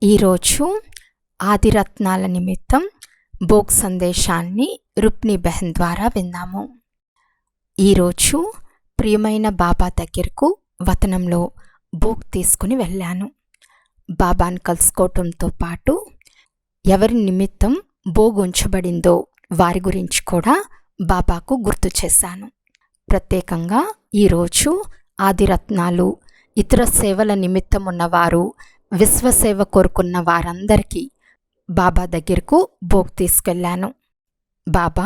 ఈరోజు ఆదిరత్నాల నిమిత్తం భోగ్ సందేశాన్ని రుక్ని బెహన్ ద్వారా విందాము. ఈరోజు ప్రియమైన బాబా దగ్గరకు వతనంలో భోగ్ తీసుకుని వెళ్ళాను. బాబాను కలుసుకోవటంతో పాటు ఎవరి నిమిత్తం భోగ్ ఉంచబడిందో వారి గురించి కూడా బాబాకు గుర్తు చేశాను. ప్రత్యేకంగా ఈరోజు ఆదిరత్నాలు, ఇతర సేవల నిమిత్తం ఉన్నవారు, విశ్వసేవ కోరుకున్న వారందరికీ బాబా దగ్గరకు భోగ్ తీసుకెళ్లాను. బాబా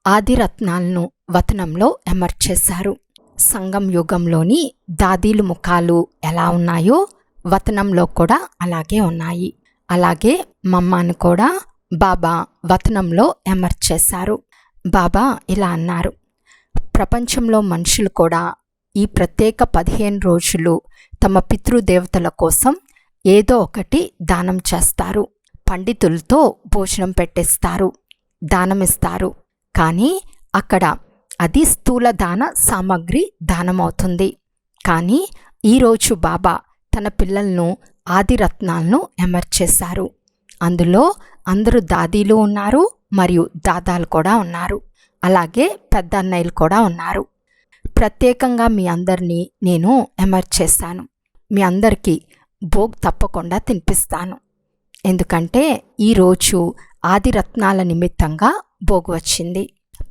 ఆదిరత్నాలను వతనంలో అమర్చేశారు. సంగం యుగంలోని దాదీలు ముఖాలు ఎలా ఉన్నాయో వతనంలో కూడా అలాగే ఉన్నాయి. అలాగే మమ్మాను కూడా బాబా వతనంలో అమర్చేశారు. బాబా ఇలా అన్నారు, ప్రపంచంలో మనుషులు కూడా ఈ ప్రత్యేక 15 రోజులు తమ పితృదేవతల కోసం ఏదో ఒకటి దానం చేస్తారు. పండితులతో భోజనం పెట్టిస్తారు, దానమిస్తారు. కానీ అక్కడ అది స్థూల దాన సామగ్రి దానమవుతుంది. కానీ ఈరోజు బాబా తన పిల్లలను ఆదిరత్నాలను అమర్చేశారు. అందులో అందరూ దాదీలు ఉన్నారు మరియు దాదాలు కూడా ఉన్నారు. అలాగే పెద్ద అన్నయ్యలు కూడా ఉన్నారు. ప్రత్యేకంగా మీ అందరినీ నేను అమర్చేశాను. మీ అందరికీ భోగ్ తప్పకుండా తినిపిస్తాను. ఎందుకంటే ఈరోజు ఆదిరత్నాల నిమిత్తంగా భోగ్ వచ్చింది.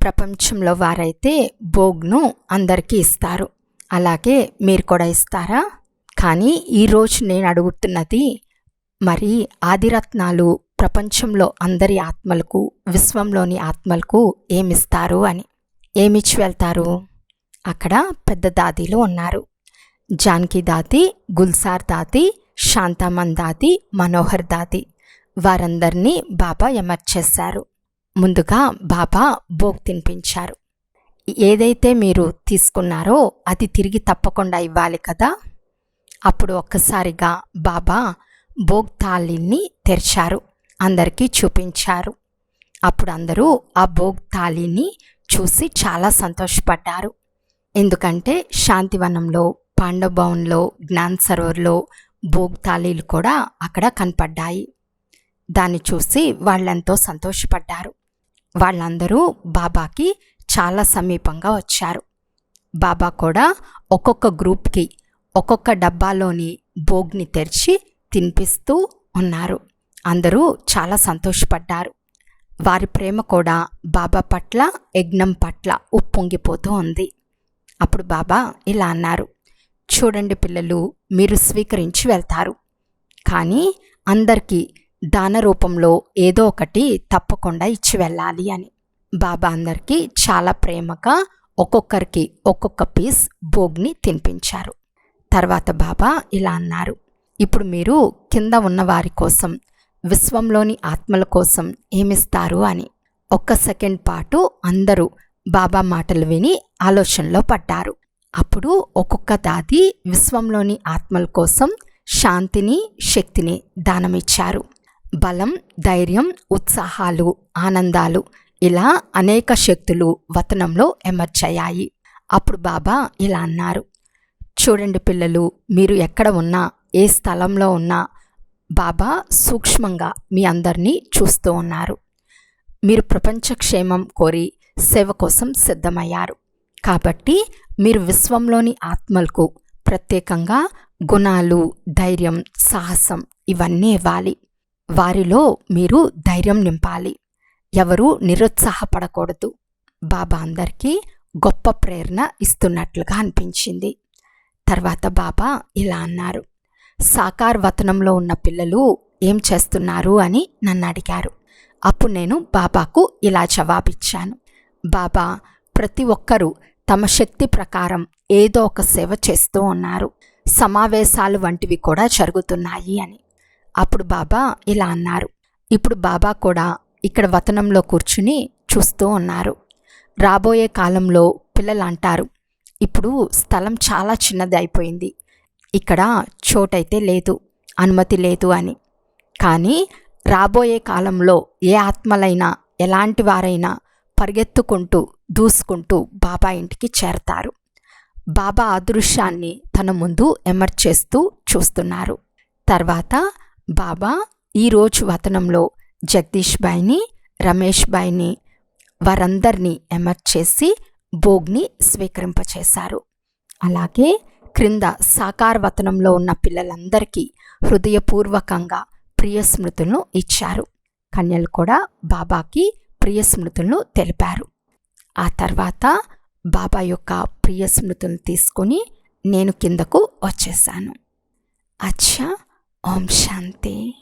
ప్రపంచంలో వారైతే భోగ్ను అందరికీ ఇస్తారు. అలాగే మీరు కూడా ఇస్తారా? కానీ ఈరోజు నేను అడుగుతున్నది, మరి ఆదిరత్నాలు ప్రపంచంలో అందరి ఆత్మలకు, విశ్వంలోని ఆత్మలకు ఏమిస్తారు అని. ఏమిచ్చి వెళ్తారు? అక్కడ పెద్ద దాదీలు ఉన్నారు. జానకి దాది, గుల్సార్ దాది, శాంతామన్ దాది, మనోహర్ దాది, వారందరినీ బాబా ఎమర్చేశారు. ముందుగా బాబా భోగ్ తినిపించారు. ఏదైతే మీరు తీసుకున్నారో అది తిరిగి తప్పకుండా ఇవ్వాలి కదా. అప్పుడు ఒక్కసారిగా బాబా భోగ్ థాలీని తెరిచారు, అందరికీ చూపించారు. అప్పుడు అందరూ ఆ భోగ్ థాలీని చూసి చాలా సంతోషపడ్డారు. ఎందుకంటే శాంతివనంలో, పాండవభవన్లో, జ్ఞాన్ సరోవర్లో భోగ్ థాలీలు కూడా అక్కడ కనపడ్డాయి. దాన్ని చూసి వాళ్ళెంతో సంతోషపడ్డారు. వాళ్ళందరూ బాబాకి చాలా సమీపంగా వచ్చారు. బాబా కూడా ఒక్కొక్క గ్రూప్కి ఒక్కొక్క డబ్బాలోని భోగ్ని తెరిచి తినిపిస్తూ ఉన్నారు. అందరూ చాలా సంతోషపడ్డారు. వారి ప్రేమ కూడా బాబా పట్ల, యజ్ఞం పట్ల ఉప్పొంగిపోతూ ఉంది. అప్పుడు బాబా ఇలా అన్నారు, చూడండి పిల్లలు, మీరు స్వీకరించి వెళ్తారు. కానీ అందరికీ దాన రూపంలో ఏదో ఒకటి తప్పకుండా ఇచ్చి వెళ్ళాలి అని. బాబా అందరికీ చాలా ప్రేమగా ఒక్కొక్కరికి ఒక్కొక్క పీస్ భోగ్ని తినిపించారు. తర్వాత బాబా ఇలా అన్నారు, ఇప్పుడు మీరు కింద ఉన్న వారి కోసం, విశ్వంలోని ఆత్మల కోసం ఏమిస్తారు అని. ఒక్క సెకండ్ పాటు అందరూ బాబా మాటలు విని ఆలోచనలో పడ్డారు. అప్పుడు ఒక్కొక్క దాది విశ్వంలోని ఆత్మల కోసం శాంతిని, శక్తిని దానమిచ్చారు. బలం, ధైర్యం, ఉత్సాహాలు, ఆనందాలు, ఇలా అనేక శక్తులు వతనంలో ఎమర్చయ్యాయి. అప్పుడు బాబా ఇలా అన్నారు, చూడండి పిల్లలు, మీరు ఎక్కడ ఉన్నా, ఏ స్థలంలో ఉన్నా బాబా సూక్ష్మంగా మీ అందరినీ చూస్తూ ఉన్నారు. మీరు ప్రపంచ క్షేమం కోరి సేవ కోసం సిద్ధమయ్యారు. కాబట్టి మీరు విశ్వంలోని ఆత్మలకు ప్రత్యేకంగా గుణాలు, ధైర్యం, సాహసం ఇవన్నీ ఇవ్వాలి. వారిలో మీరు ధైర్యం నింపాలి. ఎవరూ నిరుత్సాహపడకూడదు. బాబా అందరికీ గొప్ప ప్రేరణ ఇస్తున్నట్లుగా అనిపించింది. తర్వాత బాబా ఇలా అన్నారు, సాకార్ వతనంలో ఉన్న పిల్లలు ఏం చేస్తున్నారు అని నన్ను అడిగారు. అప్పుడు నేను బాబాకు ఇలా జవాబిచ్చాను, బాబా ప్రతి ఒక్కరూ తమ శక్తి ప్రకారం ఏదో ఒక సేవ చేస్తూ ఉన్నారు. సమావేశాలు వంటివి కూడా జరుగుతున్నాయి అని. అప్పుడు బాబా ఇలా అన్నారు, ఇప్పుడు బాబా కూడా ఇక్కడ వతనంలో కూర్చుని చూస్తూ ఉన్నారు. రాబోయే కాలంలో పిల్లలు అంటారు, ఇప్పుడు స్థలం చాలా చిన్నది అయిపోయింది, ఇక్కడ చోటైతే లేదు, అనుమతి లేదు అని. కానీ రాబోయే కాలంలో ఏ ఆత్మలైనా, ఎలాంటి వారైనా పరిగెత్తుకుంటూ, దూసుకుంటూ బాబా ఇంటికి చేరతారు. బాబా అదృశ్యాన్ని తన ముందు ఎమర్చేస్తూ చూస్తున్నారు. తర్వాత బాబా ఈరోజు వతనంలో జగదీష్ భాయ్ని, రమేష్ భాయ్ని వారందరినీ ఎమర్జ్ చేసి భోగ్ని స్వీకరింపచేశారు. అలాగే క్రింద సాకార వతనంలో ఉన్న పిల్లలందరికీ హృదయపూర్వకంగా ప్రియ స్మృతులను ఇచ్చారు. కన్యలు కూడా బాబాకి ప్రియ స్మృతులను తెలిపారు. ఆ తర్వాత బాబా యొక్క ప్రియ స్మృతులను తీసుకొని నేను కిందకు వచ్చేసాను. అచ్చా, ఓం శాంతి.